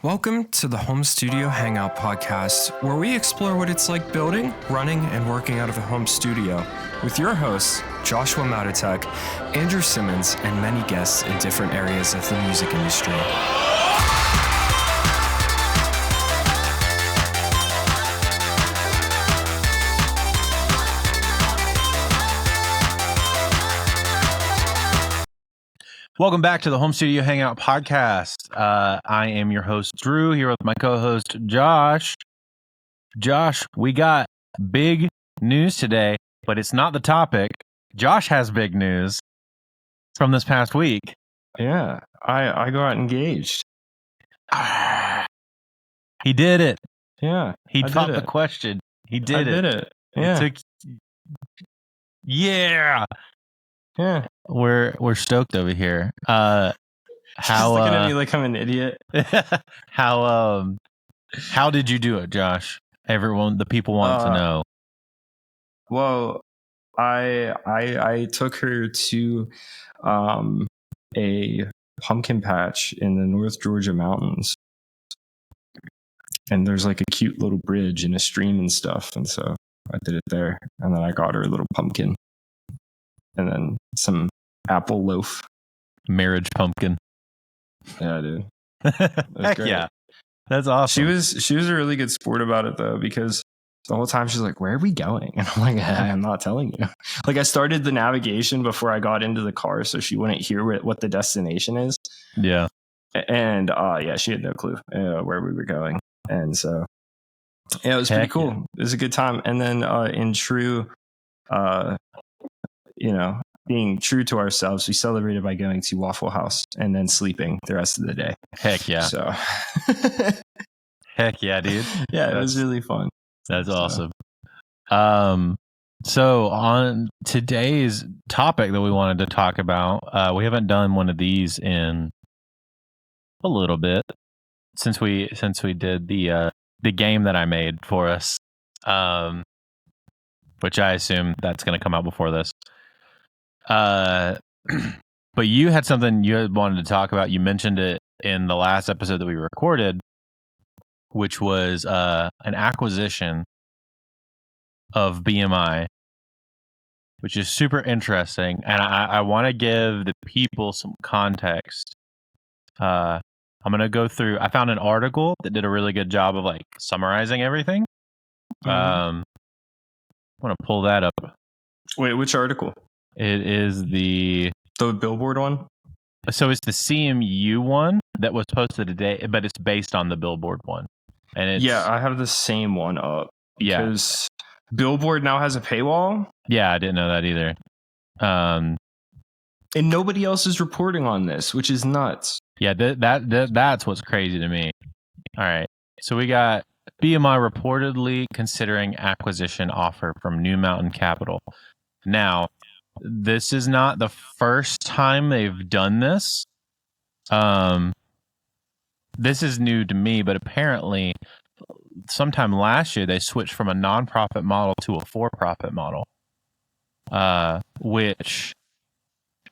Welcome to the Home Studio Hangout podcast, where we explore what it's like building, running, and working out of a home studio with your hosts, Joshua Matotek, Andrew Simmons, and many guests in different areas of the music industry. Welcome back to the Home Studio Hangout podcast. I am your host, Drew, here with my co-host, Josh. Josh, we got big news today, but it's not the topic. Josh has big news from this past week. Yeah, I got engaged. He did it. Yeah, He taught the question. He did it. I did it. Yeah. Yeah. Yeah. We're stoked over here. How looking at me like I'm an idiot. How did you do it, Josh? The people want to know. Well, I took her to a pumpkin patch in the North Georgia mountains. And there's like a cute little bridge and a stream and stuff. And so I did it there. And then I got her a little pumpkin. And then some apple loaf. Marriage pumpkin. Yeah, dude. Heck great. Yeah. That's awesome. She was a really good sport about it though, because the whole time she's like, "Where are we going?" And I'm like, "I'm not telling you." Like I started the navigation before I got into the car, so she wouldn't hear what the destination is. Yeah. And she had no clue where we were going, and so yeah, it was pretty cool. Yeah. It was a good time. And then in true, being true to ourselves, we celebrated by going to Waffle House and then sleeping the rest of the day. Heck yeah. So heck yeah, dude. Yeah, it was really fun. That's awesome. So on today's topic that we wanted to talk about, we haven't done one of these in a little bit since we did the game that I made for us, which I assume that's going to come out before this. But you had something you had wanted to talk about. You mentioned it in the last episode that we recorded, which was an acquisition of BMI, which is super interesting. And I want to give the people some context. I'm going to go through. I found an article that did a really good job of like summarizing everything. I want to pull that up. Wait, which article? It is the Billboard one? So it's the CMU one that was posted today, but it's based on the Billboard one. And it's, yeah, I have the same one up. Because Billboard now has a paywall? Yeah, I didn't know that either. And nobody else is reporting on this, which is nuts. Yeah, that's what's crazy to me. All right. So we got BMI reportedly considering acquisition offer from New Mountain Capital. Now, this is not the first time they've done this. This is new to me, but apparently sometime last year they switched from a nonprofit model to a for-profit model, which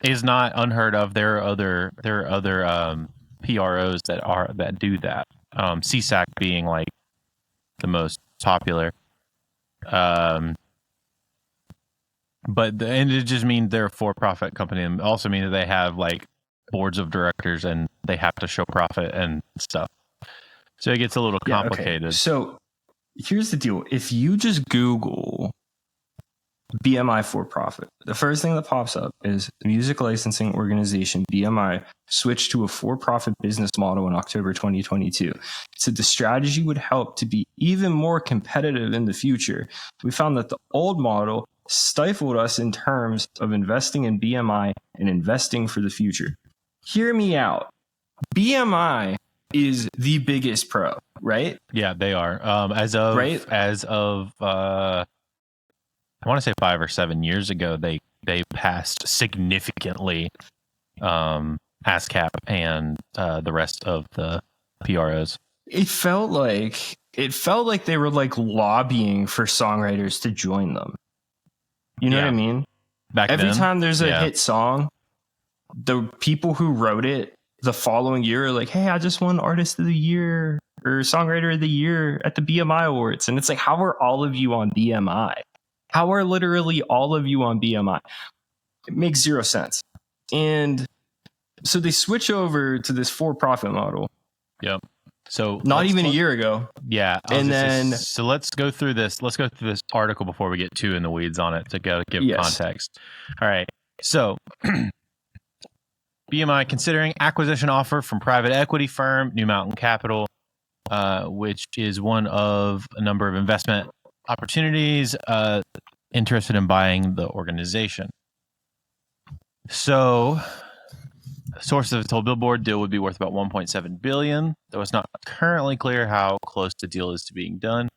is not unheard of. There are other PROs that do that. CSAC being like the most popular. And it just means they're a for-profit company, and also means that they have like boards of directors and they have to show profit and stuff. So it gets a little complicated. Okay. So here's the deal. If you just Google BMI for-profit, the first thing that pops up is music licensing organization BMI switched to a for-profit business model in October 2022. So the strategy would help to be even more competitive in the future. We found that the old model stifled us in terms of investing in BMI and investing for the future. Hear me out. BMI is the biggest pro, right? Yeah, they are. As of I want to say 5 or 7 years ago, they passed significantly ASCAP and the rest of the PROs. It felt like they were like lobbying for songwriters to join them. You know what I mean? Every time there's a hit song, the people who wrote it the following year, like, hey, I just won Artist of the Year or Songwriter of the Year at the BMI Awards. And it's like, how are all of you on BMI? How are literally all of you on BMI? It makes zero sense. And so they switch over to this for-profit model. Yep. So not even a year ago. Yeah. And then so let's go through this. Let's go through this article before we get too in the weeds on it to give context. All right. So BMI considering acquisition offer from private equity firm New Mountain Capital, which is one of a number of investment opportunities interested in buying the organization. So sources have told Billboard deal would be worth about $1.7 billion, though it's not currently clear how close the deal is to being done.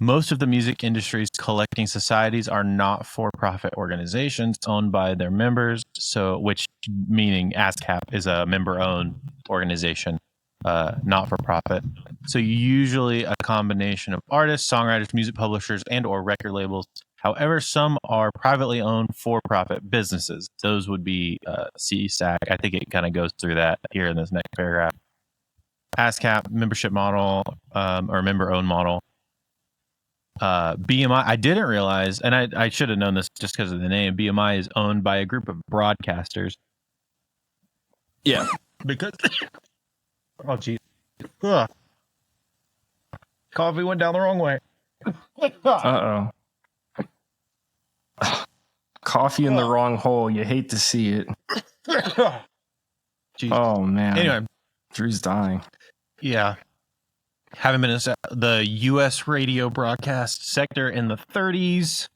Most of the music industry's collecting societies are not for-profit organizations owned by their members, so which meaning ASCAP is a member-owned organization, not for profit. So usually a combination of artists, songwriters, music publishers, and or record labels. However, some are privately owned for-profit businesses. Those would be CSAC. I think it kind of goes through that here in this next paragraph. ASCAP membership model or member-owned model. BMI, I didn't realize, and I should have known this just because of the name. BMI is owned by a group of broadcasters. Yeah, because oh geez, coffee went down the wrong way. Uh-oh. Coffee in the wrong hole. You hate to see it. Jeez. Oh man. Anyway, Drew's dying. Yeah. Having been in the U.S. radio broadcast sector in the 30s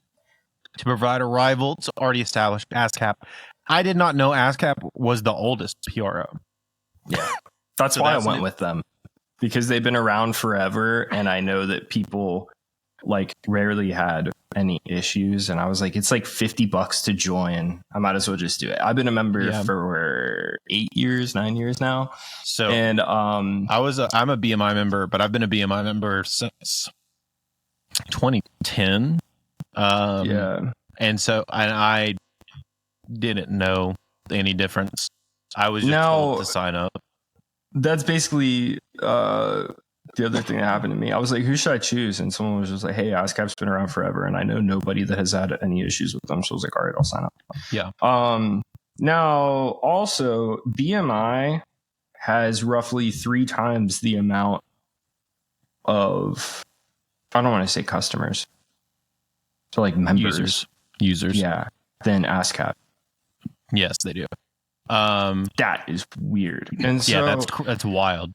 to provide a rival to already established ASCAP. I did not know ASCAP was the oldest PRO. Yeah. That's why I went with them, because they've been around forever. And I know that people like rarely had any issues. And I was like, it's like $50 to join. I might as well just do it. I've been a member for 9 years now. So, and I'm a BMI member, but I've been a BMI member since 2010. And so I didn't know any difference. I was just told to sign up. That's basically the other thing that happened to me. I was like, who should I choose? And someone was just like, hey, ASCAP's been around forever, and I know nobody that has had any issues with them. So I was like, all right, I'll sign up. Yeah. Now, also, BMI has roughly 3 times the amount of, I don't want to say customers, so like members. Users. Yeah, than ASCAP. Yes, they do. That is weird. And so, yeah, that's wild.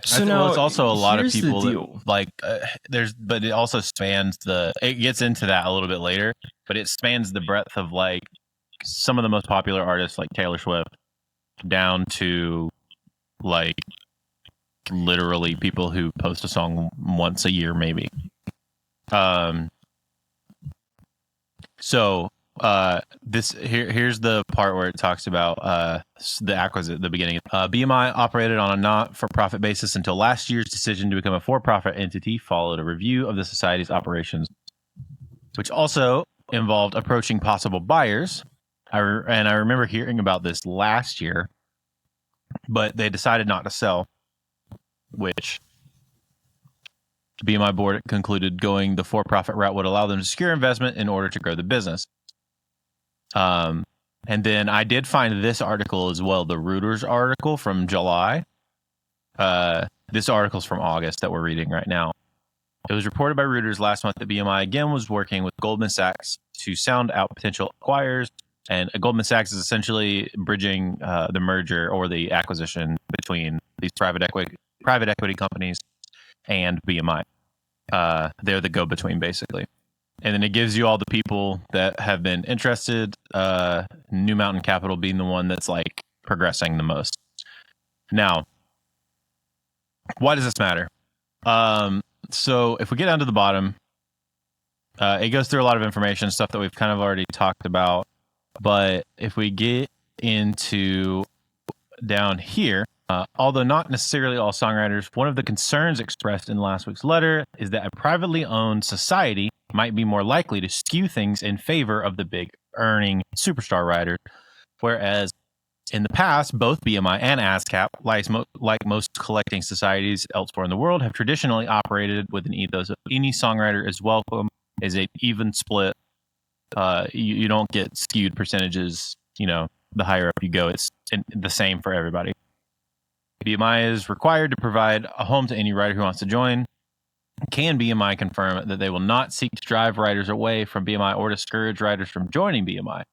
So now, it's also a lot of people that, like but it also spans it gets into that a little bit later, but it spans the breadth of like some of the most popular artists like Taylor Swift down to like literally people who post a song once a year, maybe. So here's the part where it talks about the beginning. BMI operated on a not-for-profit basis until last year's decision to become a for-profit entity followed a review of the society's operations, which also involved approaching possible buyers. I remember hearing about this last year, but they decided not to sell, which the BMI board concluded going the for-profit route would allow them to secure investment in order to grow the business. And then I did find this article as well, the Reuters article from July. This article's from August that we're reading right now. It was reported by Reuters last month that BMI again was working with Goldman Sachs to sound out potential acquirers. And Goldman Sachs is essentially bridging the merger or the acquisition between these private equity companies and BMI. They're the go-between, basically. And then it gives you all the people that have been interested, New Mountain Capital being the one that's like progressing the most. Now, why does this matter? So if we get down to the bottom, it goes through a lot of information, stuff that we've kind of already talked about. But if we get into down here, although not necessarily all songwriters, one of the concerns expressed in last week's letter is that a privately owned society might be more likely to skew things in favor of the big earning superstar writers, whereas In the past, both BMI and ASCAP, like most collecting societies elsewhere in the world, have traditionally operated with an ethos of any songwriter is welcome, is an even split. You don't get skewed percentages. The higher up you go, it's the same for everybody. BMI is required to provide a home to any writer who wants to join. Can BMI confirm that they will not seek to drive writers away from BMI or discourage writers from joining BMI?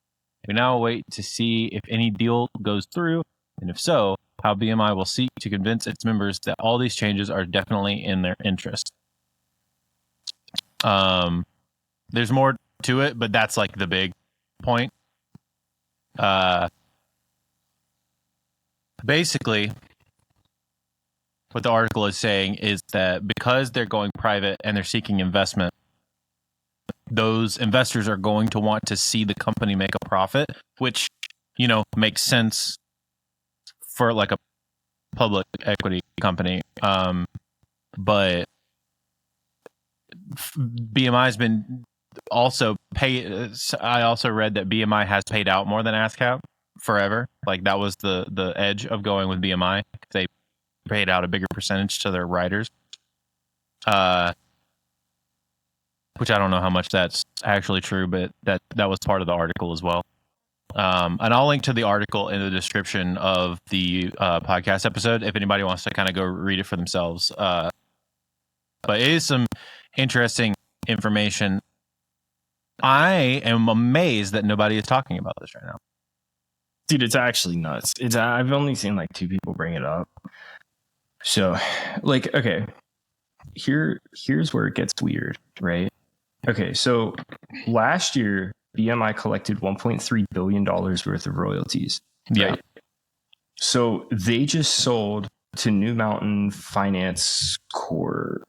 We now wait to see if any deal goes through, and if so, how BMI will seek to convince its members that all these changes are definitely in their interest. There's more to it, but that's like the big point. Basically, what the article is saying is that because they're going private and they're seeking investment, those investors are going to want to see the company make a profit, which, makes sense for like a public equity company. But BMI has been also I also read that BMI has paid out more than ASCAP forever. Like that was the edge of going with BMI. They paid out a bigger percentage to their writers. Which I don't know how much that's actually true, but that was part of the article as well. And I'll link to the article in the description of the podcast episode if anybody wants to kind of go read it for themselves. But it is some interesting information. I am amazed that nobody is talking about this right now. Dude, it's actually nuts. I've only seen like 2 people bring it up. So, like, okay, here's where it gets weird, right? Okay, so last year, BMI collected $1.3 billion worth of royalties. Yeah. Right? So they just sold to New Mountain Finance Corp.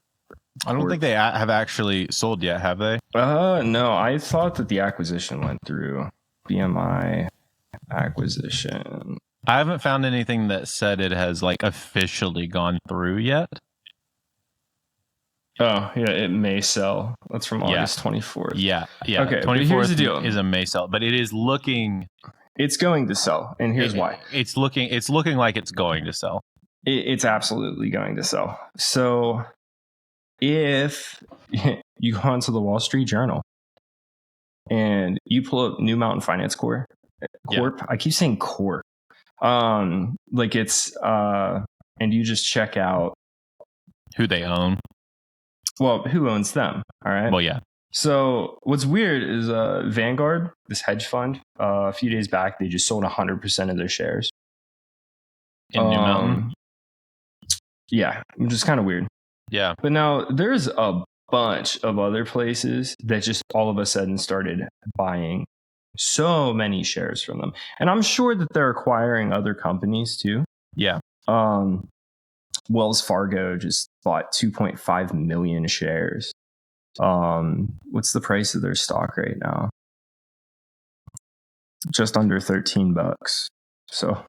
I don't think they have actually sold yet, have they? No, I thought that the acquisition went through. BMI Acquisition. I haven't found anything that said it has like officially gone through yet. Oh, yeah, it may sell. That's from August 24th. Yeah. Okay, 24th here's the deal. Is a may sell, but it is looking... It's going to sell, and here's why. It's looking like it's going to sell. It's absolutely going to sell. So if you go onto the Wall Street Journal and you pull up New Mountain Finance Corp, I keep saying Corp. Like it's and you just check out who they own. Well, who owns them? All right. Well, yeah. So what's weird is Vanguard, this hedge fund, a few days back, they just sold 100% of their shares. In New Mountain? Yeah, which is kind of weird. Yeah. But now there's a bunch of other places that just all of a sudden started buying so many shares from them. And I'm sure that they're acquiring other companies too. Yeah. Wells Fargo just bought 2.5 million shares. What's the price of their stock right now? Just under $13. So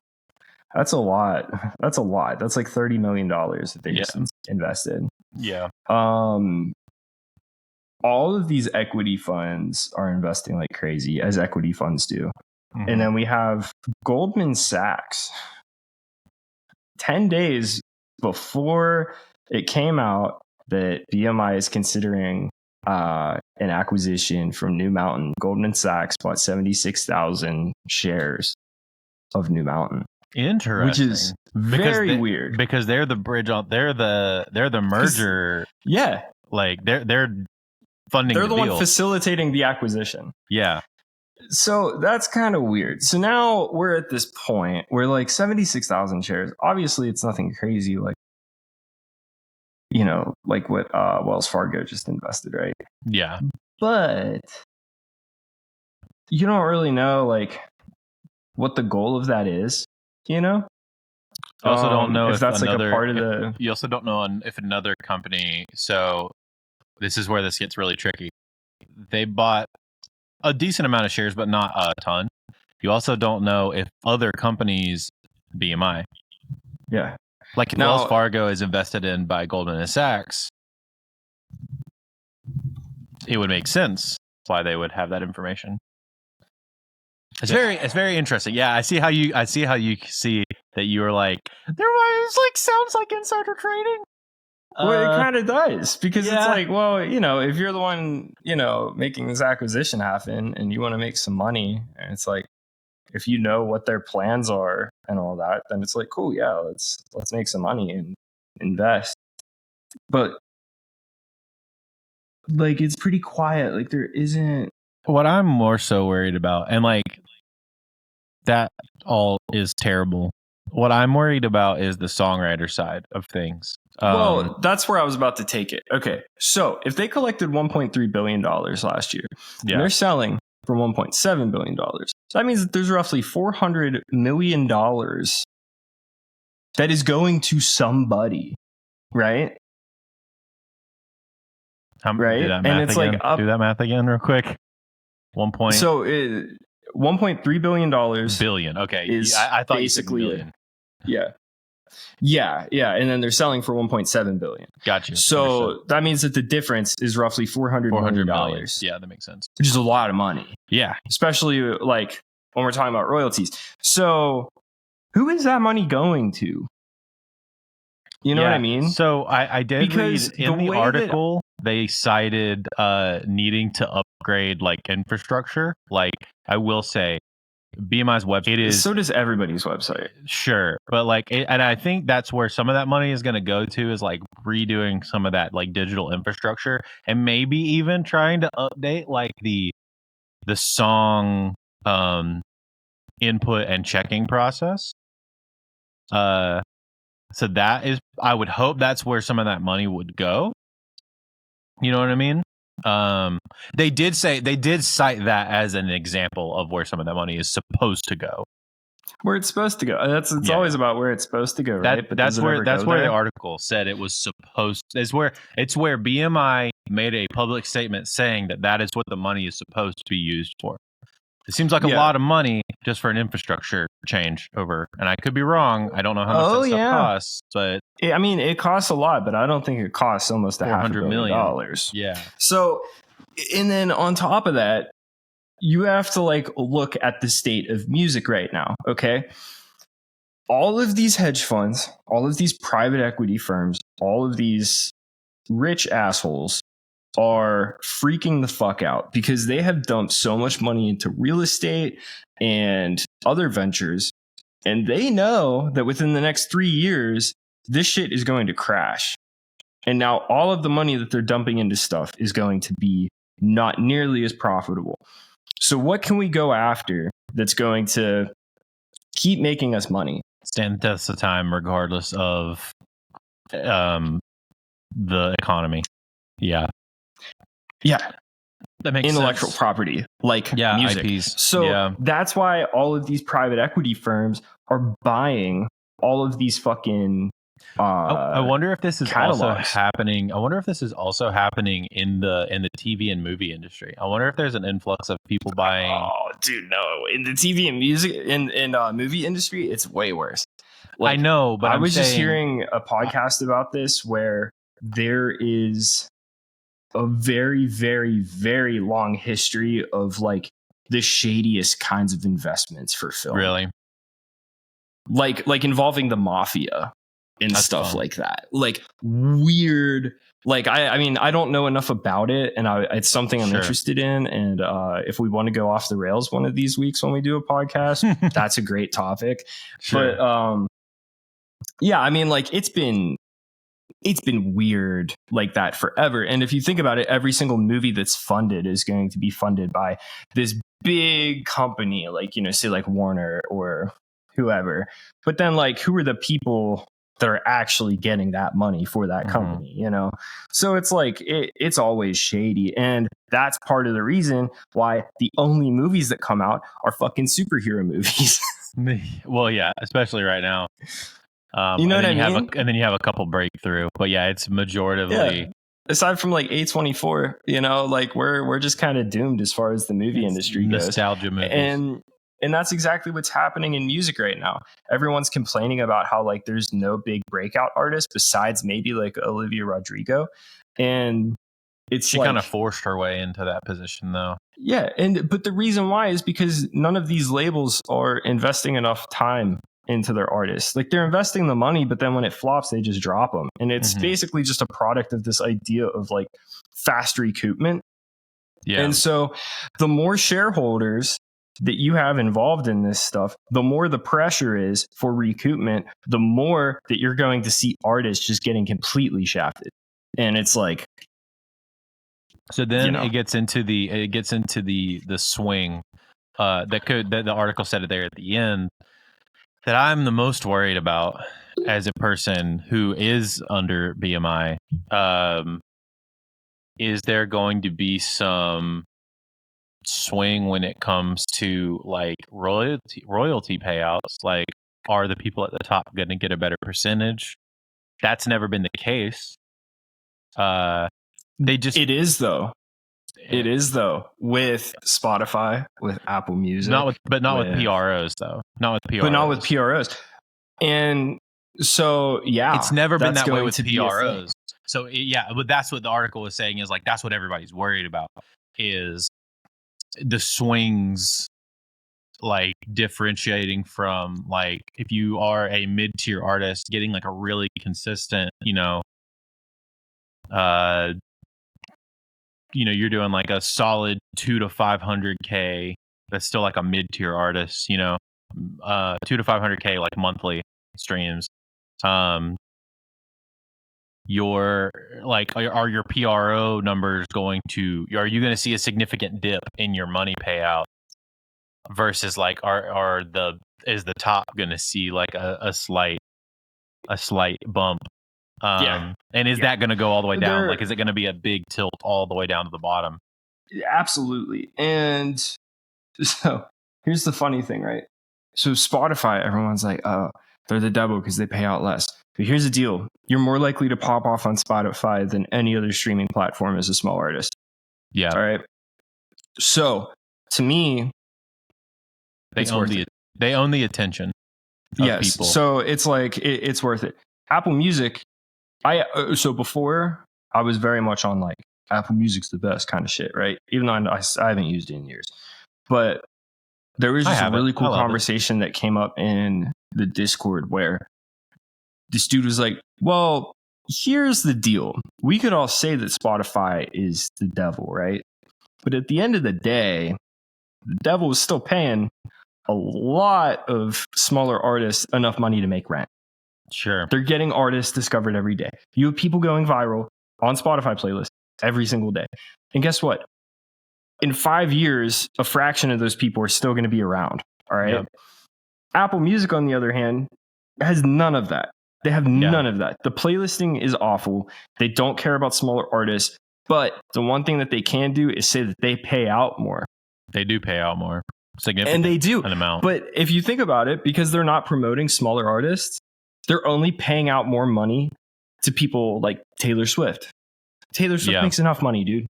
that's a lot. That's like $30 million that they just invested. Yeah. All of these equity funds are investing like crazy, as equity funds do. Mm-hmm. And then we have Goldman Sachs. 10 days before it came out that BMI is considering an acquisition from New Mountain, Goldman Sachs bought 76,000 shares of New Mountain. Interesting. Which is very weird because they're the bridge on. They're the merger. Yeah, like they're funding. They're the deal. one facilitating the acquisition. Yeah. So that's kind of weird. So now we're at this point where like 76,000 shares. Obviously, it's nothing crazy. Like, like what Wells Fargo just invested, right? Yeah. But you don't really know like what the goal of that is. You also don't know if that's like a part of the. You also don't know if another company. So this is where this gets really tricky. They bought a decent amount of shares, but not a ton. You also don't know if other companies, BMI. Yeah. Like if Wells Fargo is invested in by Goldman Sachs, it would make sense why they would have that information. It's very interesting. Yeah, I see how you see that you were like, there was like sounds like insider trading. Well, it kind of does, because it's yeah. like, well, if you're the one, making this acquisition happen and you want to make some money, and it's like, if you know what their plans are and all that, then it's like, cool, yeah, let's make some money and invest. But like, it's pretty quiet. Like, there isn't. What I'm more so worried about, and like that all is terrible. What I'm worried about is the songwriter side of things. Well, that's where I was about to take it. Okay, so if they collected $1.3 billion last year, and they're selling for $1.7 billion, so that means that there's roughly $400 million that is going to somebody, right? Right? Do that math and it's again. like do that math again real quick. So $1.3 billion. Okay, is I thought basically you said million. Yeah, and then they're selling for $1.7 billion. Gotcha. So Understood. that means that the difference is roughly $400 million. Yeah, that makes sense. Which is a lot of money. Yeah, especially like when we're talking about royalties. So who is that money going to? You know what I mean? So I did because read in the article they cited needing to upgrade like infrastructure. Like, I will say, BMI's website is. So does everybody's website. Sure, but like, and I think that's where some of that money is going to go to, is like redoing some of that like digital infrastructure, and maybe even trying to update like the song input and checking process. So that is, I would hope that's where some of that money would go. You know what I mean? They did cite that as an example of where some of that money is supposed to go. Where it's supposed to go. It's always about where it's supposed to go, right? But that's where the article said it was supposed. It's where BMI made a public statement saying that is what the money is supposed to be used for. It seems like a lot of money just for an infrastructure change over, and I could be wrong. I don't know how much that stuff costs, but I mean, it costs a lot, but I don't think it costs almost $500 million. Yeah. So, and then on top of that, you have to like look at the state of music right now. Okay. All of these hedge funds, all of these private equity firms, all of these rich assholes are freaking the fuck out because they have dumped so much money into real estate and other ventures. And they know that within the next 3 years, this shit is going to crash. And now all of the money that they're dumping into stuff is going to be not nearly as profitable. So what can we go after that's going to keep making us money? Stand the test of time regardless of the economy. Yeah. That makes intellectual sense. property, like music. IPs. So that's why all of these private equity firms are buying all of these fucking I wonder if this is catalogs. also happening. I wonder if this is also happening in the TV and movie industry. I wonder if there's an influx of people buying. Oh, dude, no! In the TV and music in movie industry, it's way worse. Like, I know, but I was just hearing a podcast about this where there is a very, very, very long history of like the shadiest kinds of investments for film. Really? Like involving the mafia and stuff like that. Like weird. Like I mean, I don't know enough about it, and it's something I'm interested in. And if we want to go off the rails one of these weeks when we do a podcast, that's a great topic. Sure. But yeah, I mean, like it's been weird like that forever. And if you think about it, every single movie that's funded is going to be funded by this big company, like, say like Warner or whoever. But then like, who are the people that are actually getting that money for that company, So it's like, it's always shady. And that's part of the reason why the only movies that come out are fucking superhero movies. Well, yeah, especially right now. You know what I mean? And then you have a couple breakthrough, but yeah, it's majoritively. Yeah. Aside from like A24, like we're just kind of doomed as far as the movie industry goes. Nostalgia movies. And that's exactly what's happening in music right now. Everyone's complaining about how like there's no big breakout artist besides maybe like Olivia Rodrigo, and she kind of forced her way into that position though. Yeah, but the reason why is because none of these labels are investing enough time into their artists. Like they're investing the money, but then when it flops, they just drop them. And it's basically just a product of this idea of like fast recoupment. Yeah. And so the more shareholders that you have involved in this stuff, the more the pressure is for recoupment, the more that you're going to see artists just getting completely shafted. And it's like, so then it gets into the swing that the article said it there at the end that I'm the most worried about as a person who is under BMI. Is there going to be some swing when it comes to like royalty payouts? Like, are the people at the top going to get a better percentage? That's never been the case. It is though. It is though with Spotify, with Apple Music, not with PROs though. Not with PROs. But not with PROs. And so it's never been that way with PROs. So but that's what the article was saying is like that's what everybody's worried about is the swings, like differentiating from like if you are a mid-tier artist getting like a really consistent, you're doing like a solid 200 to 500K. That's still like a mid-tier artist, 2 to 500K like monthly streams. Your like are your PRO numbers are you going to see a significant dip in your money payout versus like is the top going to see like a slight bump? And is that going to go all the way down? Like, is it going to be a big tilt all the way down to the bottom? Absolutely. And so here's the funny thing, right? So Spotify, everyone's like, oh, they're the devil because they pay out less. But here's the deal. You're more likely to pop off on Spotify than any other streaming platform as a small artist. Yeah. All right. So to me, they own the attention of people. So it's like, it's worth it. Apple Music, so before I was very much on like Apple Music's the best kind of shit, right? Even though I haven't used it in years. But there was just a really cool conversation that came up in the Discord where this dude was like, well, here's the deal. We could all say that Spotify is the devil, right? But at the end of the day, the devil is still paying a lot of smaller artists enough money to make rent. Sure. They're getting artists discovered every day. You have people going viral on Spotify playlists every single day. And guess what? In 5 years, a fraction of those people are still going to be around. All right. Yep. Apple Music, on the other hand, has none of that. They have none of that. The playlisting is awful. They don't care about smaller artists. But the one thing that they can do is say that they pay out more. They do pay out more. Significant. And they do. An amount. But if you think about it, because they're not promoting smaller artists, they're only paying out more money to people like Taylor Swift. Taylor Swift makes enough money, dude.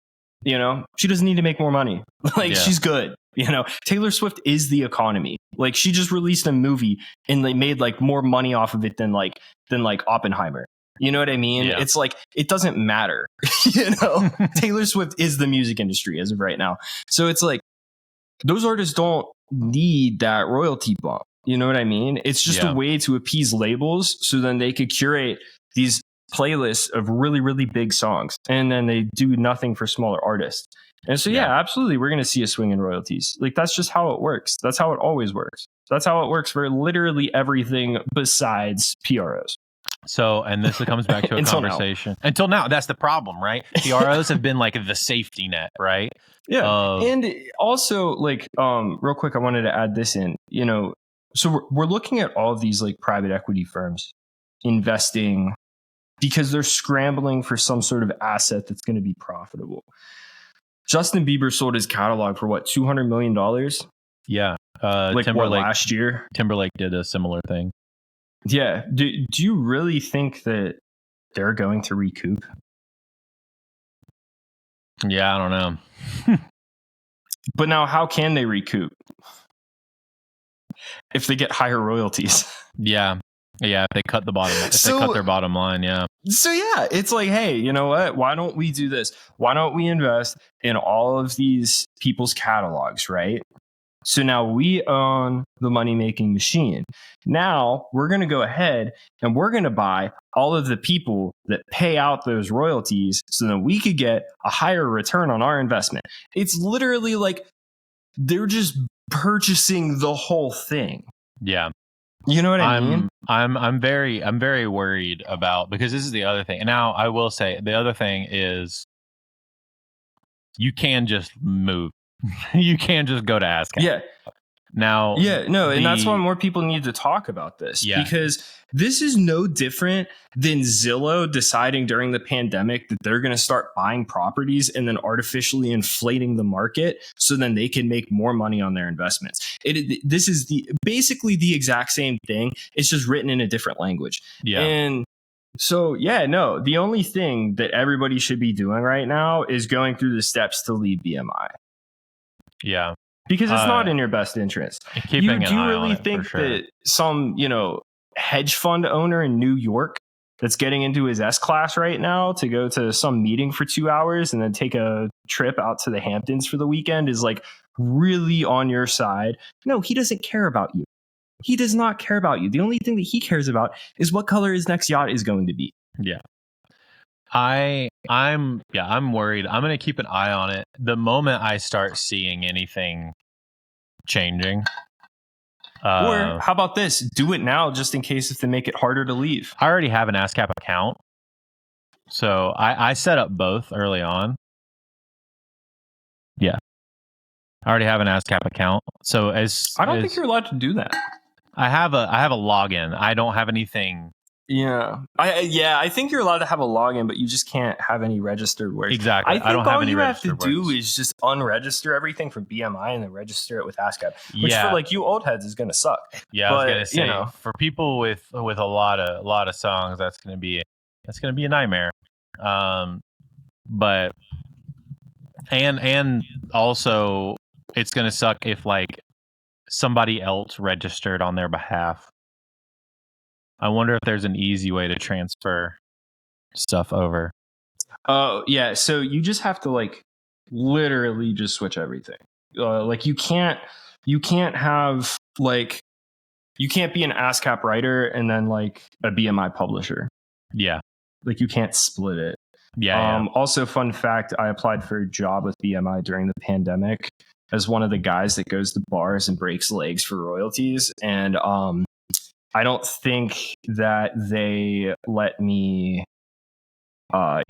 She doesn't need to make more money. She's good. Taylor Swift is the economy. Like, she just released a movie and they made like more money off of it than Oppenheimer. You know what I mean? Yeah. It's like, it doesn't matter. Taylor Swift is the music industry as of right now. So it's like, those artists don't need that royalty bump. You know what I mean? It's just a way to appease labels so then they could curate these playlists of really, really big songs. And then they do nothing for smaller artists. And so, absolutely, we're going to see a swing in royalties. Like, that's just how it works. That's how it always works. That's how it works for literally everything besides PROs. So, and this comes back to a conversation. Until now, that's the problem, right? PROs have been like the safety net, right? Yeah. And also, like, real quick, I wanted to add this in, so we're looking at all of these like private equity firms investing because they're scrambling for some sort of asset that's going to be profitable. Justin Bieber sold his catalog for what, $200 million? Yeah. Last year? Timberlake did a similar thing. Yeah. Do you really think that they're going to recoup? Yeah, I don't know. But now how can they recoup? If they get higher royalties. Yeah. Yeah, if they cut the bottom, if So- they cut their bottom line, yeah. So yeah, it's like, hey, you know what? Why don't we do this? Why don't we invest in all of these people's catalogs, right? So now we own the money-making machine. Now we're going to go ahead and we're going to buy all of the people that pay out those royalties so that we could get a higher return on our investment. It's literally like they're just purchasing the whole thing. Yeah. You know what I mean? I'm very worried about, because this is the other thing. And now I will say the other thing is you can just move. You can just go to ASCAP. Yeah. Now, and that's why more people need to talk about this, because this is no different than Zillow deciding during the pandemic that they're going to start buying properties and then artificially inflating the market so then they can make more money on their investments. This is basically the exact same thing. It's just written in a different language. Yeah. And so, the only thing that everybody should be doing right now is going through the steps to leave BMI. Yeah. Because it's not in your best interest. Do you really think that some, hedge fund owner in New York that's getting into his S-Class right now to go to some meeting for 2 hours and then take a trip out to the Hamptons for the weekend is like really on your side? No, he doesn't care about you. He does not care about you. The only thing that he cares about is what color his next yacht is going to be. Yeah. I'm worried. I'm going to keep an eye on it. The moment I start seeing anything changing. Or how about this? Do it now just in case if they make it harder to leave. I already have an ASCAP account. So I set up both early on. Yeah. I already have an ASCAP account. So I don't think you're allowed to do that. I have a login. I don't have anything. Yeah. I think you're allowed to have a login, but you just can't have any registered words. Exactly. I don't have any registered words. All you have to do is just unregister everything from BMI and then register it with ASCAP, which for like you old heads is going to suck. Yeah, I was going to say, for people with a lot of songs, that's going to be a nightmare. But and also it's going to suck if like somebody else registered on their behalf. I wonder if there's an easy way to transfer stuff over. Oh, yeah. So you just have to like literally just switch everything. Like you can't have like, you can't be an ASCAP writer and then like a BMI publisher. Yeah. Like you can't split it. Yeah. Also, fun fact, I applied for a job with BMI during the pandemic as one of the guys that goes to bars and breaks legs for royalties. And I don't think that they let me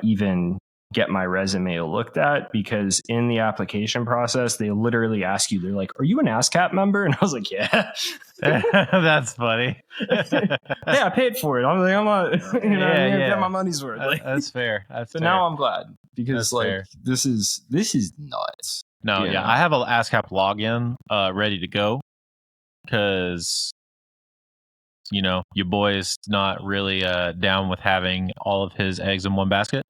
even get my resume looked at, because in the application process, they literally ask you, they're like, "Are you an ASCAP member?" And I was like, "Yeah." That's funny. Yeah, I paid for it. I'm like, I'm not, get my money's worth. Like, that's fair. But now I'm glad, because this is nuts. No, I have an ASCAP login ready to go, because your boy is not really down with having all of his eggs in one basket.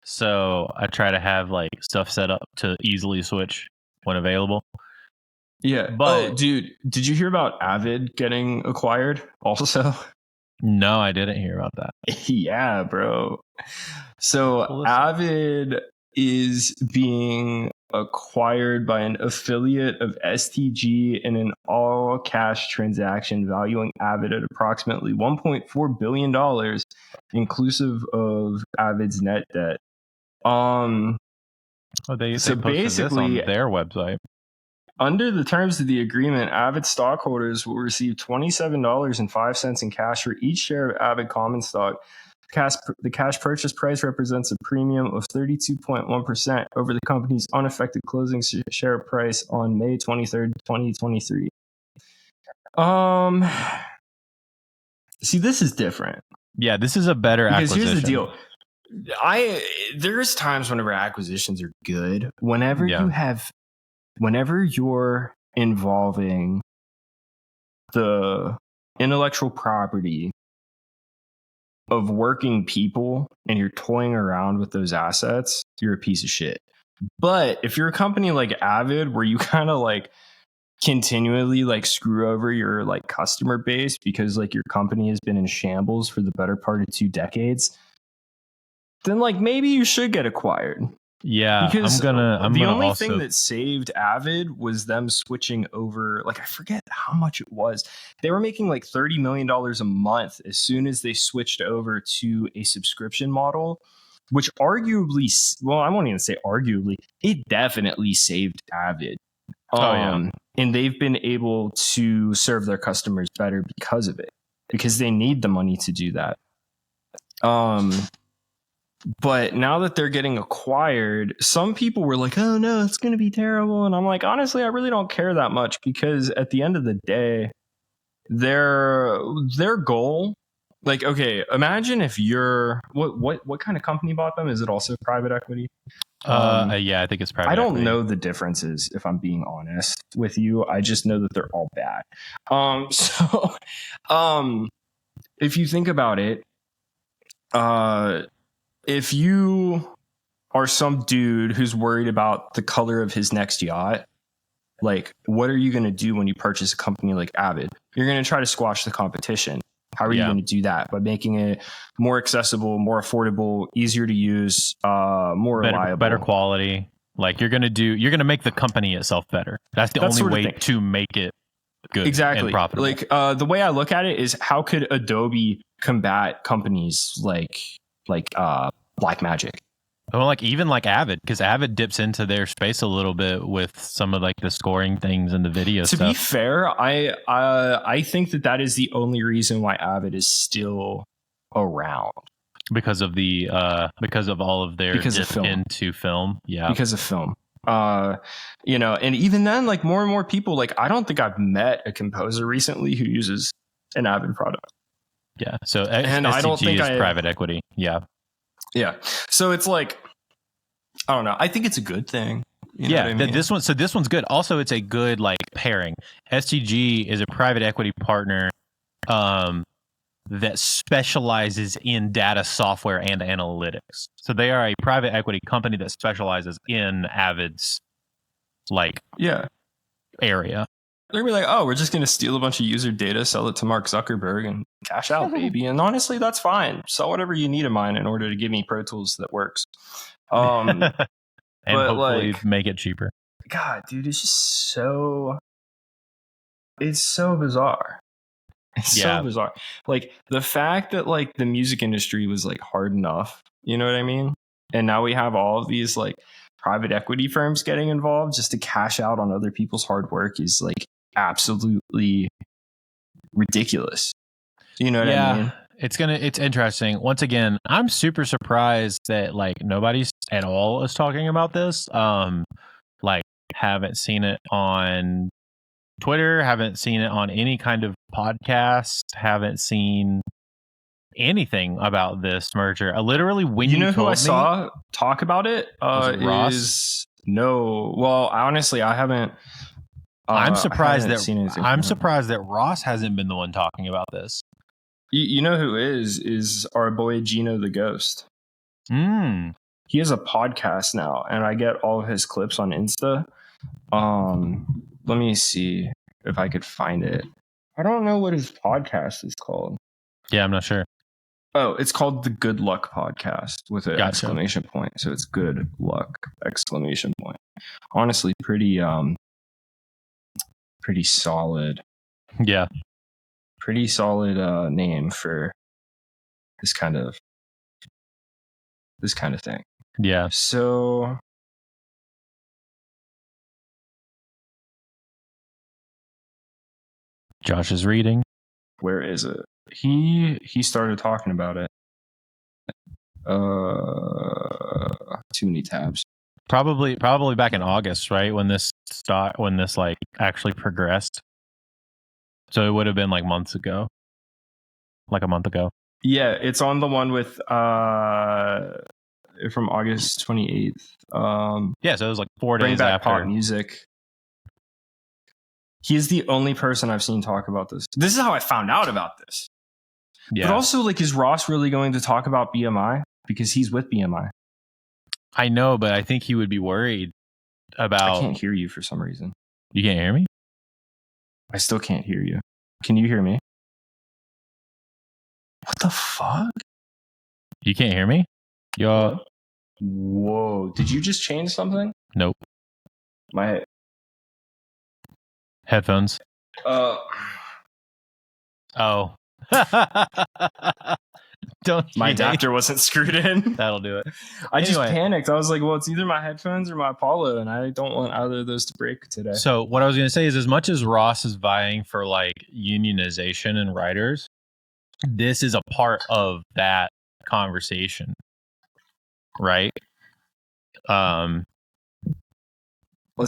So I try to have like stuff set up to easily switch when available. Yeah. But dude, did you hear about Avid getting acquired also? No, I didn't hear about that. Yeah, bro. So Avid is being acquired by an affiliate of STG in an all-cash transaction valuing Avid at approximately $1.4 billion, inclusive of Avid's net debt. They basically this on their website. Under the terms of the agreement, Avid stockholders will receive $27.05 in cash for each share of Avid common stock. The cash purchase price represents a premium of 32.1% over the company's unaffected closing share price on May 23rd, 2023. See, this is different. Yeah, this is a better acquisition. Because here's the deal. There's times whenever acquisitions are good, whenever you're involving the intellectual property of working people and you're toying around with those assets, you're a piece of shit. But if you're a company like Avid, where you kind of like continually like screw over your like customer base because like your company has been in shambles for the better part of 2 decades, then like maybe you should get acquired. Yeah, Because I'm the gonna only also thing that saved Avid was them switching over. Like, I forget how much it was. They were making like $30 million a month as soon as they switched over to a subscription model, which arguably, well, I won't even say arguably, it definitely saved Avid. And they've been able to serve their customers better because of it, because they need the money to do that. But now that they're getting acquired, some people were like, oh no, it's going to be terrible. And I'm like, honestly, I really don't care that much, because at the end of the day, their goal, like, okay, imagine if you're, what kind of company bought them? Is it also private equity? yeah, I think it's private I don't equity. know the differences, if I'm being honest with you. I just know that they're all bad. If you think about it, if you are some dude who's worried about the color of his next yacht, like, what are you going to do when you purchase a company like Avid? You're going to try to squash the competition. How are you going to do that? By making it more accessible, more affordable, easier to use, more reliable, better quality. Like, you're gonna make the company itself better. That's the only way to make it good, exactly, and profitable. Like, the way I look at it is, how could Adobe combat companies like Blackmagic? Well, like even like Avid, because Avid dips into their space a little bit with some of like the scoring things and the video stuff. To be fair, I think that is the only reason why Avid is still around, because of all of their dip into film. Yeah, because of film. You know, and even then, like, more and more people, like, I don't think I've met a composer recently who uses an Avid product. Yeah. So and STG I don't think is private equity. Yeah. Yeah. So it's like, I don't know. I think it's a good thing. You know what I mean? This one's good. Also, it's a good like pairing. STG is a private equity partner that specializes in data software and analytics. So they are a private equity company that specializes in Avid's area. They're gonna be like, oh, we're just gonna steal a bunch of user data, sell it to Mark Zuckerberg, and cash out, baby. And honestly, that's fine. Sell whatever you need of mine in order to give me Pro Tools that works. And hopefully make it cheaper. God, dude, it's just so bizarre. It's so bizarre. Like, the fact that like the music industry was like hard enough, you know what I mean? And now we have all of these like private equity firms getting involved just to cash out on other people's hard work is like absolutely ridiculous. You know what I mean? It's interesting. Once again, I'm super surprised that like nobody's at all is talking about this. Like, haven't seen it on Twitter, haven't seen it on any kind of podcast, haven't seen anything about this merger. Literally, when you know who I saw talk about it, Ross? No. Well, honestly, I haven't. I'm surprised that Ross hasn't been the one talking about this. You know who is our boy Gino the Ghost. He has a podcast now, and I get all of his clips on Insta. Let me see if I could find it. I don't know what his podcast is called. Yeah, I'm not sure. Oh, it's called the Good Luck Podcast with an exclamation point. So it's Good Luck exclamation point. Honestly, pretty solid. Yeah. Pretty solid name for this kind of thing. Yeah. So Josh is reading. Where is it? He started talking about it. Too many tabs. Probably back in August, right? When this like actually progressed. So it would have been like months ago. Like a month ago. Yeah, it's on the one with from August 28th. Yeah, so it was like 4 days Bring Back after. Pop Music. He is the only person I've seen talk about this. This is how I found out about this. Yeah. But also, like, is Ross really going to talk about BMI? Because he's with BMI. I know, but I think he would be worried about... I can't hear you for some reason. You can't hear me? I still can't hear you. Can you hear me? What the fuck? You can't hear me? Yo. Whoa. Did you just change something? Nope. My Headphones. Oh. Don't My adapter wasn't screwed in. That'll do it. I just panicked. I was like, well, it's either my headphones or my Apollo, and I don't want either of those to break today. So what I was going to say is, as much as Ross is vying for like unionization and writers, this is a part of that conversation, right? Let's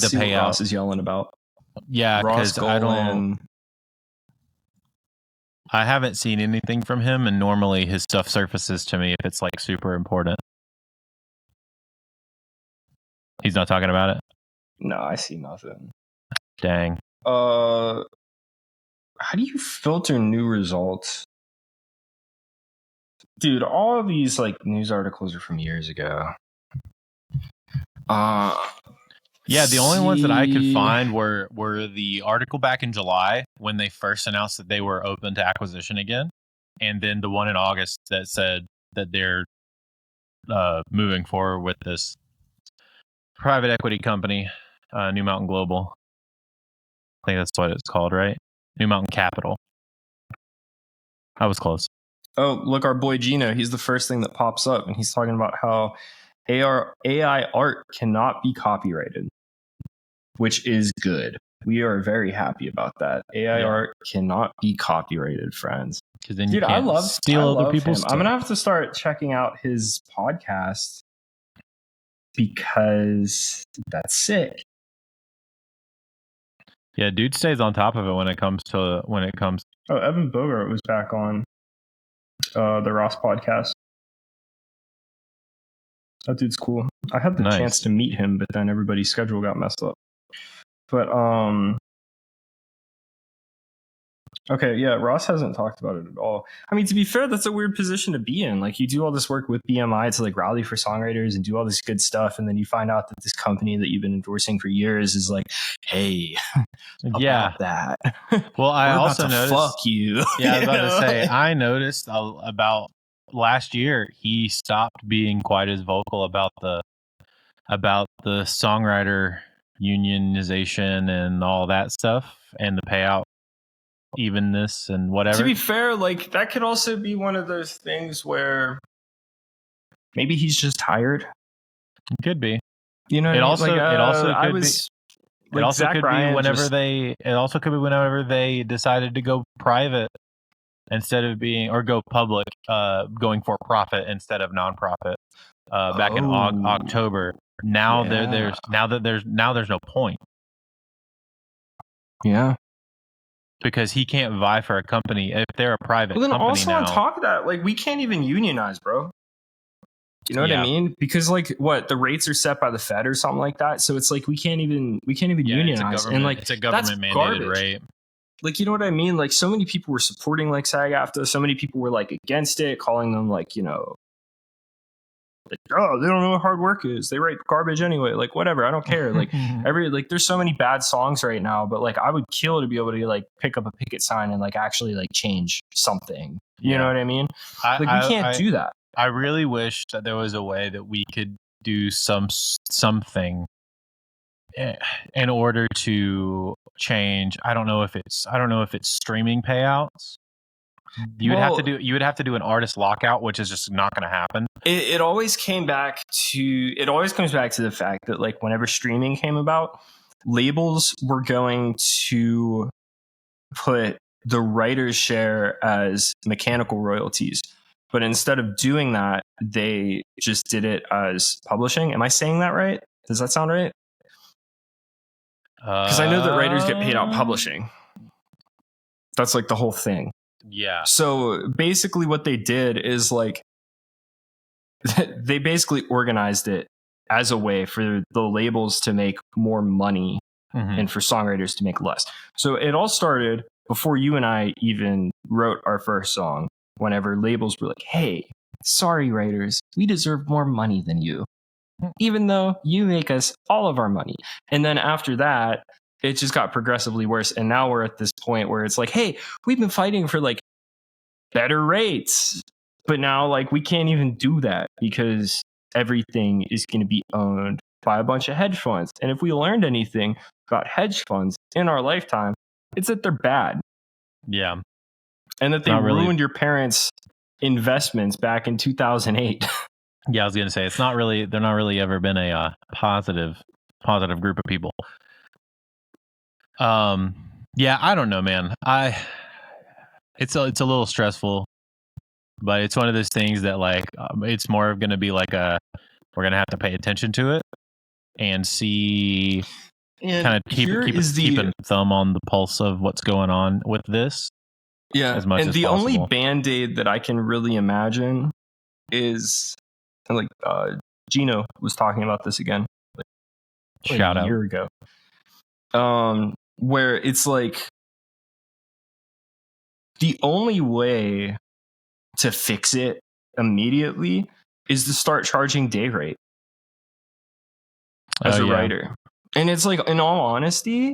see what Ross is yelling about. Yeah, because I haven't seen anything from him, and normally his stuff surfaces to me if it's like super important. He's not talking about it? No, I see nothing. Dang. How do you filter new results? Dude, all of these like news articles are from years ago. Yeah, the only ones that I could find were the article back in July when they first announced that they were open to acquisition again, and then the one in August that said that they're moving forward with this private equity company, New Mountain Global. I think that's what it's called, right? New Mountain Capital. I was close. Oh, look, our boy Gino, he's the first thing that pops up, and he's talking about how AI art cannot be copyrighted, which is good. We are very happy about that. AI art cannot be copyrighted, friends. Then dude, I love other people's stuff. I'm gonna have to start checking out his podcast because that's sick. Yeah, dude stays on top of it when it comes. Oh, Evan Bogart was back on the Ross podcast. That dude's cool. I had the chance to meet him, but then everybody's schedule got messed up. But okay, yeah, Ross hasn't talked about it at all. I mean, to be fair, that's a weird position to be in. Like, you do all this work with BMI to like rally for songwriters and do all this good stuff, and then you find out that this company that you've been endorsing for years is like, hey, about that. Well, I also noticed. Fuck you. Yeah, I was about to say, I noticed about last year he stopped being quite as vocal about the songwriter unionization and all that stuff and the payout evenness and whatever. To be fair, like that could also be one of those things where maybe he's just tired. It could be. You know, it also could be whenever they decided to go private instead of go public, going for profit instead of nonprofit. Back in October. Now there's no point. Yeah. Because he can't vie for a company if they're a private company. Well, then also now, on top of that, like we can't even unionize, bro. You know what I mean? Because like the rates are set by the Fed or something like that. So it's like we can't even unionize. And like it's a government mandated rate. Like, you know what I mean? Like so many people were supporting like SAG-AFTRA. So many people were like against it, calling them like, you know, like, oh, they don't know what hard work is. They write garbage anyway. Like, whatever. I don't care. Like there's so many bad songs right now, but like I would kill to be able to like pick up a picket sign and like actually like change something. You know what I mean? We can't do that. I really wish that there was a way that we could do something in order to change. I don't know if it's streaming payouts. You would have to do an artist lockout, which is just not going to happen. It always comes back to the fact that like whenever streaming came about, labels were going to put the writer's share as mechanical royalties. But instead of doing that, they just did it as publishing. Am I saying that right? Does that sound right? Because I know that writers get paid out publishing. That's like the whole thing. Yeah. So basically what they did is like they basically organized it as a way for the labels to make more money and for songwriters to make less. So it all started before you and I even wrote our first song, whenever labels were like, hey, sorry, writers, we deserve more money than you, even though you make us all of our money. And then after that, it just got progressively worse. And now we're at this point where it's like, hey, we've been fighting for like better rates, but now like we can't even do that because everything is going to be owned by a bunch of hedge funds. And if we learned anything about hedge funds in our lifetime, it's that they're bad. Yeah. And that they ruined your parents' investments back in 2008. Yeah, I was going to say, they're not really ever been a positive group of people. Yeah, I don't know, man. It's a little stressful, but it's one of those things that like, it's more going to be like we're going to have to pay attention to it and see, kind of keep a thumb on the pulse of what's going on with this. Yeah. As much and as the possible. only Band-Aid that I can really imagine is like, Gino was talking about this again. Like Shout a out. year ago. Where it's like the only way to fix it immediately is to start charging day rate as a writer. And it's like, in all honesty,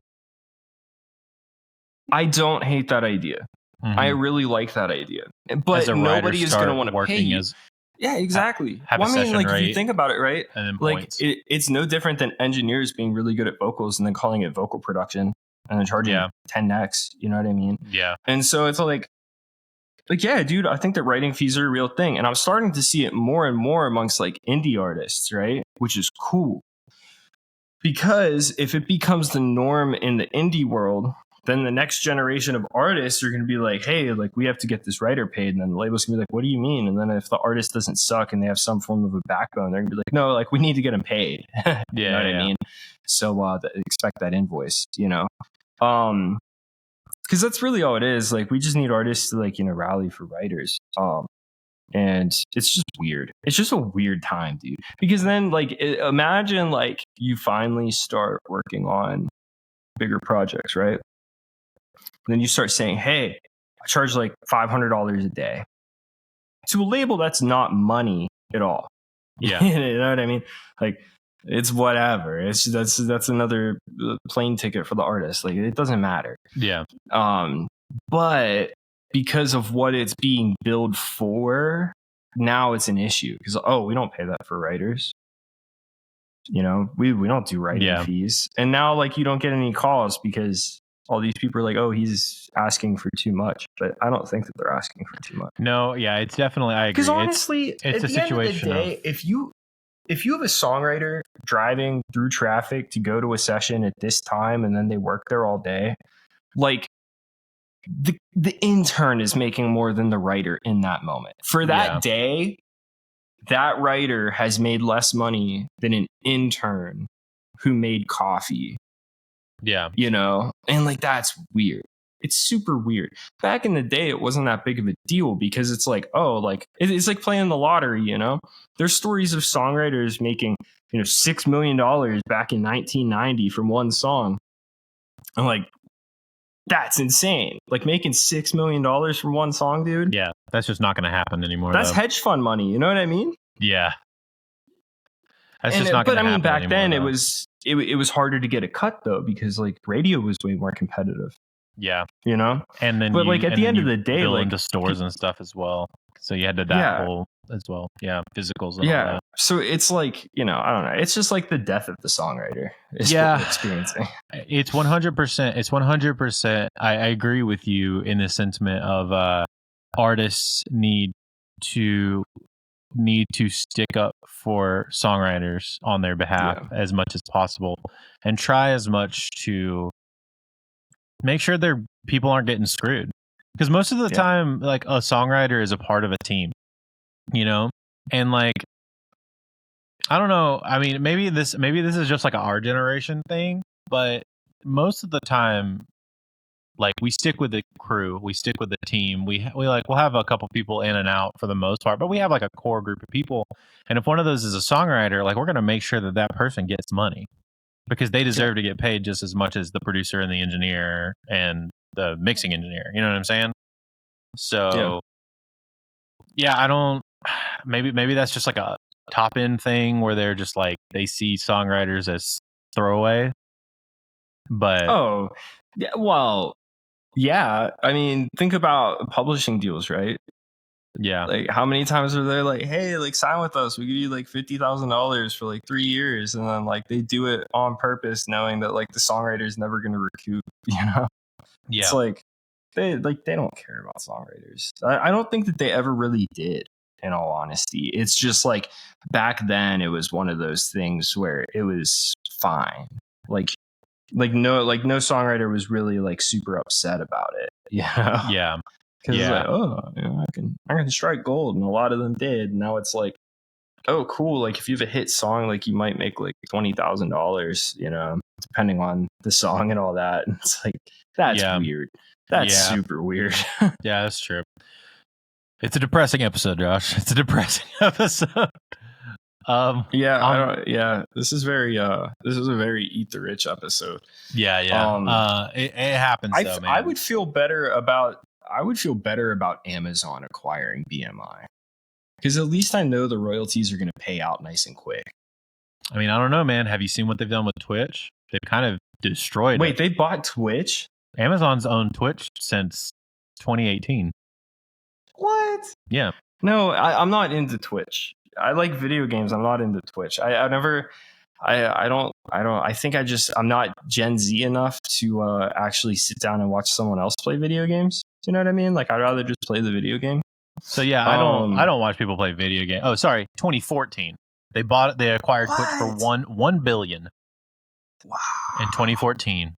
I don't hate that idea. Mm-hmm. I really like that idea. But nobody is going to want to pay you. Yeah, exactly. Have a session like, rate, if you think about it, right? And then like, it's no different than engineers being really good at vocals and then calling it vocal production and then charging 10x. You know what I mean? Yeah. And so it's like, yeah, dude, I think that writing fees are a real thing. And I'm starting to see it more and more amongst like indie artists, right? Which is cool. Because if it becomes the norm in the indie world, then the next generation of artists are going to be like, hey, like we have to get this writer paid. And then the label's going to be like, what do you mean? And then if the artist doesn't suck and they have some form of a backbone, they're going to be like, no, like we need to get them paid. You know what I mean? So expect that invoice, you know? Because that's really all it is. Like we just need artists to like, you know, rally for writers. And it's just weird. It's just a weird time, dude. Because then, like, imagine, like, you finally start working on bigger projects, right? And then you start saying, hey, I charge, like, $500 a day. To a label, that's not money at all. Yeah. You know what I mean? Like, it's whatever. That's another plane ticket for the artist. Like, it doesn't matter. Yeah. But because of what it's being billed for, now it's an issue because we don't pay that for writers. You know, we don't do writing fees, and now like you don't get any calls because all these people are like, oh, he's asking for too much. But I don't think that they're asking for too much. No, yeah, it's definitely, I agree. Because honestly, it's a situation end of the day, if you have a songwriter driving through traffic to go to a session at this time and then they work there all day, like. The intern is making more than the writer in that moment. For that day, that writer has made less money than an intern who made coffee. Yeah. You know? And like, that's weird. It's super weird. Back in the day, it wasn't that big of a deal because it's like, oh, like, it's like playing the lottery, you know? There's stories of songwriters making, you know, $6 million back in 1990 from one song. I'm like, that's insane. Like making $6 million from one song, dude. Yeah, that's just not going to happen anymore. That's hedge fund money. You know what I mean? Yeah. That's just not going to happen. But I mean, back then though. it was harder to get a cut though because like radio was way more competitive. Yeah, you know. And then, but like at the end of the day, like into stores and stuff as well. So you had to that whole as well. Yeah, physicals. And all that. So it's like, you know, I don't know. It's just like the death of the songwriter. Is what we're experiencing. It's 100%. It's 100%. I agree with you in the sentiment of artists need to stick up for songwriters on their behalf as much as possible, and try as much to make sure their people aren't getting screwed. Because most of the time, like a songwriter is a part of a team, you know, and like, I don't know. I mean, maybe this is just like our generation thing, but most of the time, like we stick with the crew, we stick with the team. We'll have a couple people in and out for the most part, but we have like a core group of people. And if one of those is a songwriter, like we're going to make sure that person gets money because they deserve to get paid just as much as the producer and the engineer and the mixing engineer. You know what I'm saying? So I don't, maybe that's just like a top end thing where they're just like, they see songwriters as throwaway. But Oh, yeah, well, yeah. I mean, think about publishing deals, right? yeah, Like, how many times are they like, hey, like, sign with us, we give you like $50,000 for like 3 years, and then like they do it on purpose, knowing that like the songwriter's never going to recoup. It's yeah, like they don't care about songwriters. I don't think that they ever really did, in all honesty. It's just like back then it was one of those things where it was fine. No songwriter was really like super upset about it. yeah, Because it's yeah, like, oh, I can strike gold, and a lot of them did. And now it's like, oh, cool. Like if you have a hit song, like you might make like $20,000, depending on the song and all that. And it's like, that's yeah, weird. That's yeah. super weird. Yeah, that's true. It's a depressing episode, Josh. It's a depressing episode. This is a very eat the rich episode. Yeah. It happens though, man. I would feel better about Amazon acquiring BMI, because at least I know the royalties are going to pay out nice and quick. I mean, I don't know, man. Have you seen what they've done with Twitch? They've kind of destroyed it. Wait, they bought Twitch? Amazon's owned Twitch since 2018. What? Yeah. No, I'm not into Twitch. I like video games. I'm not into Twitch. I think I'm not Gen Z enough to actually sit down and watch someone else play video games. Do you know what I mean? Like, I'd rather just play the video game. So yeah, I don't watch people play video games. Oh, sorry, 2014. They acquired Twitch for $1 billion. Wow. In 2014.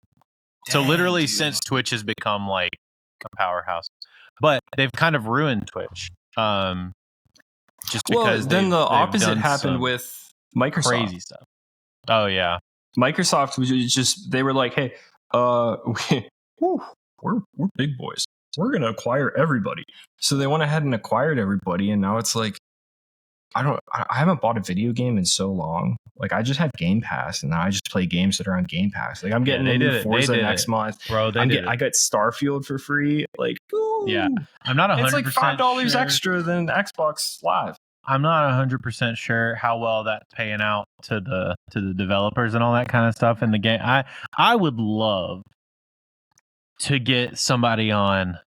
So literally since Twitch has become like a powerhouse. But they've kind of ruined Twitch. Just because then the opposite happened with Microsoft. Crazy stuff. Oh yeah. Microsoft was just, they were like, hey, we're big boys. We're gonna acquire everybody. So they went ahead and acquired everybody, and now it's like, I haven't bought a video game in so long. Like, I just have Game Pass, and now I just play games that are on Game Pass. Like, I'm getting a new Forza next month. Bro, I got Starfield for free. Like, ooh. Yeah. I'm not 100% It's like $5 extra than Xbox Live. I'm not 100% sure how well that's paying out to the developers and all that kind of stuff in the game. I would love to get somebody on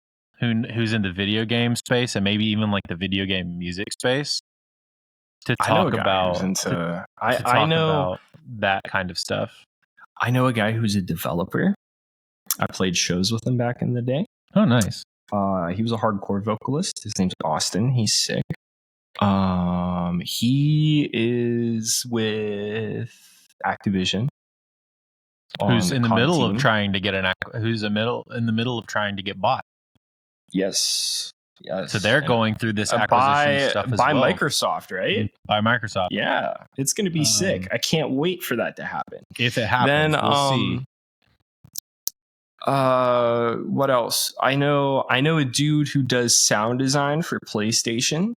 who's in the video game space, and maybe even like the video game music space, to talk about about that kind of stuff. I know a guy who's a developer. I played shows with him back in the day. Oh, nice. He was a hardcore vocalist. His name's Austin. He's sick. He is with Activision. Who's in the middle of trying to get who's in the middle of trying to get bought. Yes. So they're going through this acquisition stuff as by well. Microsoft, right? By Microsoft. Yeah. It's going to be sick. I can't wait for that to happen. If it happens, then, we'll see. What else? I know a dude who does sound design for PlayStation.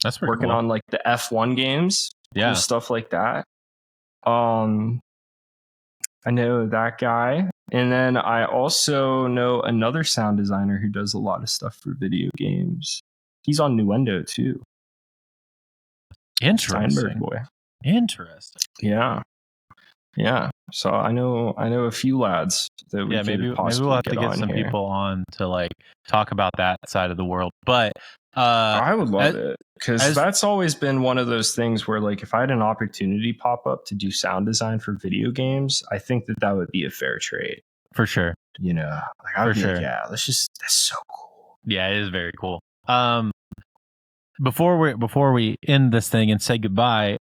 That's pretty working cool. on like the F1 games. Yeah. Cool stuff like that. I know that guy. And then I also know another sound designer who does a lot of stuff for video games. He's on Nuendo too. Interesting. Steinberg boy. Interesting. Yeah. Yeah. So I know a few lads that we maybe we'll have to get some people on to like talk about that side of the world. But I would love it, because that's always been one of those things where, like, if I had an opportunity pop up to do sound design for video games, I think that would be a fair trade. For sure. Like, I would be like, yeah, that's so cool. Yeah, it is very cool. Before we end this thing and say goodbye,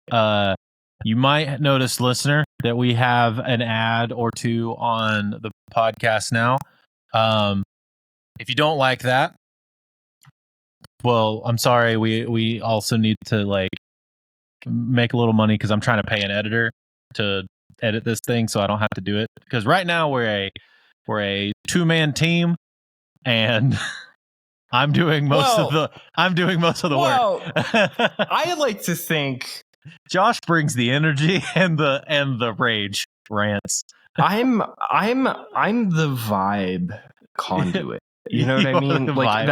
you might notice, listener, that we have an ad or two on the podcast now. If you don't like that, well, I'm sorry. We also need to like make a little money, because I'm trying to pay an editor to edit this thing, so I don't have to do it. Because right now we're a 2-man team, and I'm doing most of the work. I like to think Josh brings the energy and the rage rants. I'm the vibe conduit. You know what I mean? Like,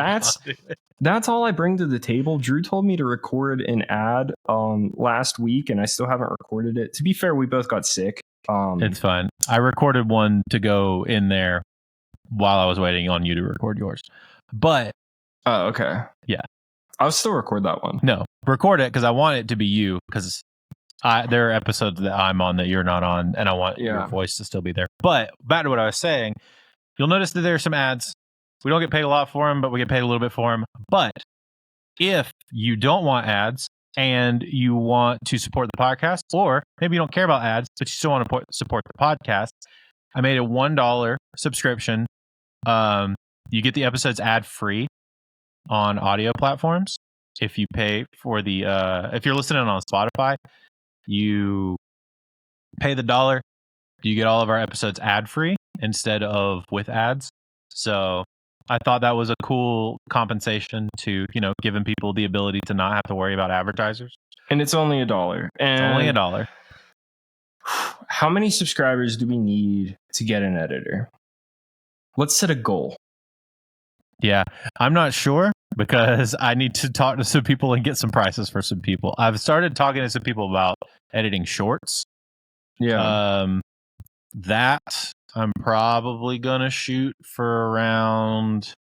that's all I bring to the table. Drew told me to record an ad last week, and I still haven't recorded it. To be fair, we both got sick, It's fine. I recorded one to go in there while I was waiting on you to record yours. But Oh, okay. Yeah. I'll still record that one. No, record it because I want it to be you, because there are episodes that I'm on that you're not on, and I want your voice to still be there. But back to what I was saying, you'll notice that there are some ads. We don't get paid a lot for them, but we get paid a little bit for them. But if you don't want ads and you want to support the podcast, or maybe you don't care about ads, but you still want to support the podcast, I made a $1 subscription. You get the episodes ad free on audio platforms. If you pay for the, if you're listening on Spotify, you pay the $1, you get all of our episodes ad free instead of with ads. So I thought that was a cool compensation to, giving people the ability to not have to worry about advertisers. And it's only $1. It's only $1. How many subscribers do we need to get an editor? Let's set a goal. Yeah, I'm not sure, because I need to talk to some people and get some prices for some people. I've started talking to some people about editing shorts. Yeah. That I'm probably going to shoot for around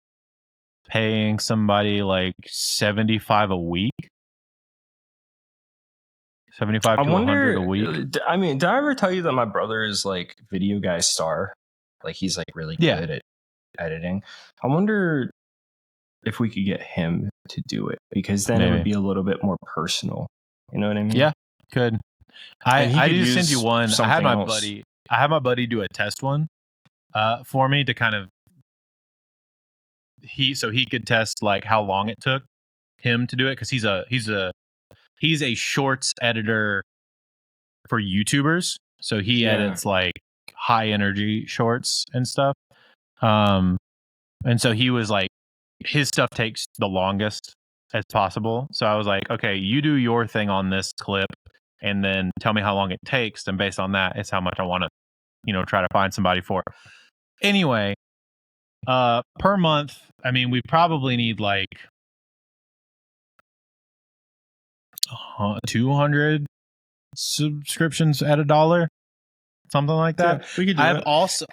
paying somebody like $75 a week. 75 to 100 a week. I mean, did I ever tell you that my brother is like video guy star? Like, he's like really good at editing. I wonder if we could get him to do it, because then it would be a little bit more personal. You know what I mean? Yeah, could. I did send you one. I had my buddy do a test one for me to kind of he could test like how long it took him to do it, because he's a shorts editor for YouTubers. So he edits like high energy shorts and stuff. And so he was like, his stuff takes the longest as possible. So I was like, okay, you do your thing on this clip and then tell me how long it takes. And based on that, it's how much I want to, try to find somebody for. Anyway, per month, I mean, we probably need like 200 subscriptions at $1, something like that. Yeah, we could do I've it. also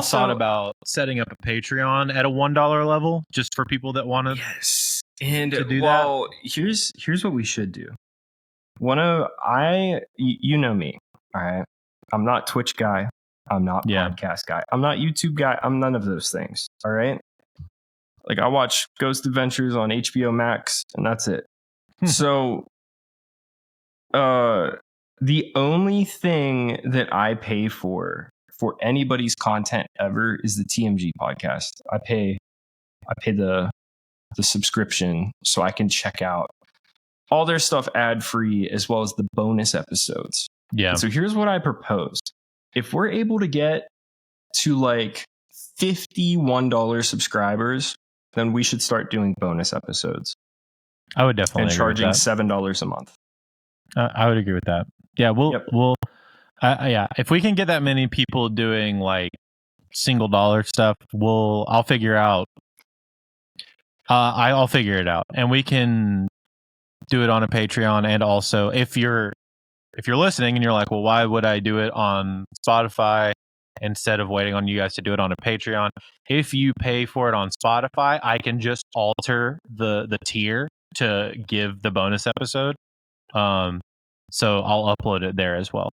thought about setting up a Patreon at a $1 level, just for people that want to. Yes, and to do that. Here's what we should do. You know me, all right. I'm not Twitch guy. I'm not podcast guy. I'm not YouTube guy. I'm none of those things. All right. Like, I watch Ghost Adventures on HBO Max, and that's it. So, the only thing that I pay for anybody's content ever is the TMG podcast. I pay the subscription so I can check out all their stuff ad free, as well as the bonus episodes. Yeah. And so here's what I proposed. If we're able to get to like $51 subscribers, then we should start doing bonus episodes. I would definitely and charging $7 a month. I would agree with that. Yeah, if we can get that many people doing like single dollar stuff, I'll figure out. I'll figure it out, and we can do it on a Patreon. And also, if you're listening and you're like, well, why would I do it on Spotify instead of waiting on you guys to do it on a Patreon? If you pay for it on Spotify, I can just alter the tier to give the bonus episode. So I'll upload it there as well.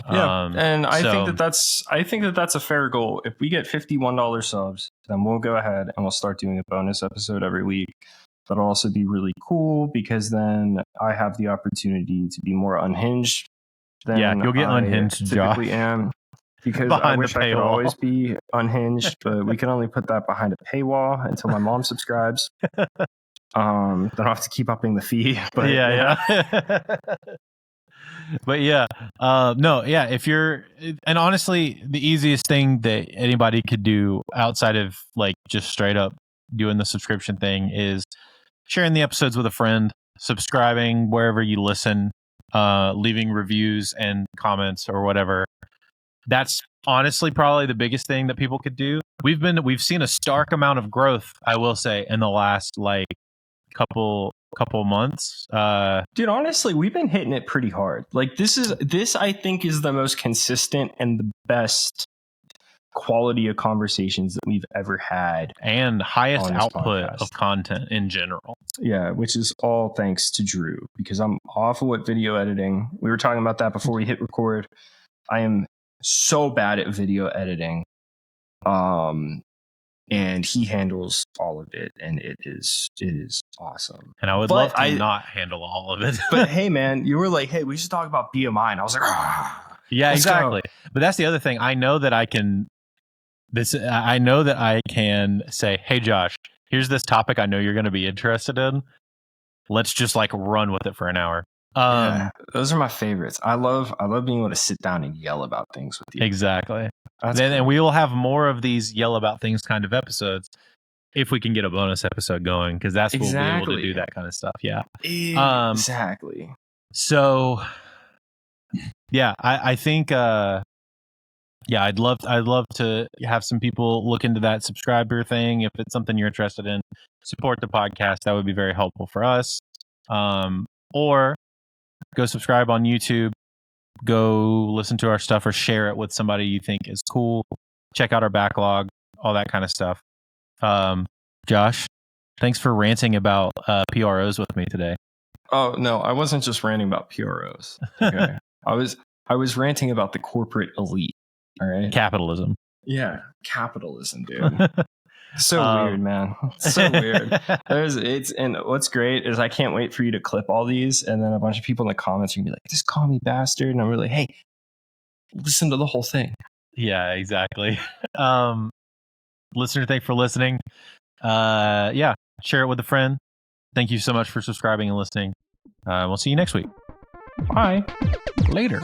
Yeah, and I think that's a fair goal. If we get $51 subs, then we'll go ahead and we'll start doing a bonus episode every week. That'll also be really cool, because then I have the opportunity to be more unhinged than you'll get unhinged, typically Josh. am. Because I wish I could always be unhinged, but we can only put that behind a paywall until my mom subscribes. Then I'll have to keep upping the fee. But But if you're, and honestly, the easiest thing that anybody could do outside of like just straight up doing the subscription thing is sharing the episodes with a friend, subscribing wherever you listen, leaving reviews and comments or whatever. That's honestly probably the biggest thing that people could do. We've seen a stark amount of growth, I will say, in the last like couple couple months. Dude, honestly, we've been hitting it pretty hard. Like this I think is the most consistent and the best quality of conversations that we've ever had, and highest output podcast of content in general. Yeah, which is all thanks to Drew, because I'm awful at video editing. We were talking about that before we hit record. I am so bad at video editing. And he handles all of it, and it is awesome. And I would love to not handle all of it. But hey, man, you were like, hey, we should talk about BMI. And I was like, yeah, exactly. Go. But that's the other thing. I know that I can say, hey, Josh, here's this topic I know you're going to be interested in. Let's just like run with it for an hour. Yeah, those are my favorites. I love being able to sit down and yell about things with you. Exactly. And we will have more of these yell about things kind of episodes if we can get a bonus episode going, because that's we'll be able to do that kind of stuff. Yeah. Exactly. So yeah, I think I'd love to have some people look into that subscriber thing. If it's something you're interested in, support the podcast. That would be very helpful for us. Or go subscribe on YouTube. Go listen to our stuff or share it with somebody you think is cool. Check out our backlog, all that kind of stuff. Josh, thanks for ranting about PROs with me today. Oh, no, I wasn't just ranting about PROs. Okay. I was ranting about the corporate elite. All right. Capitalism. Yeah. Capitalism, dude. So weird, man. So weird. And what's great is I can't wait for you to clip all these, and then a bunch of people in the comments are gonna be like, "This commie bastard," and I'm really, hey, listen to the whole thing. Yeah, exactly. Listener, thanks for listening. Share it with a friend. Thank you so much for subscribing and listening. We'll see you next week. Bye. Later.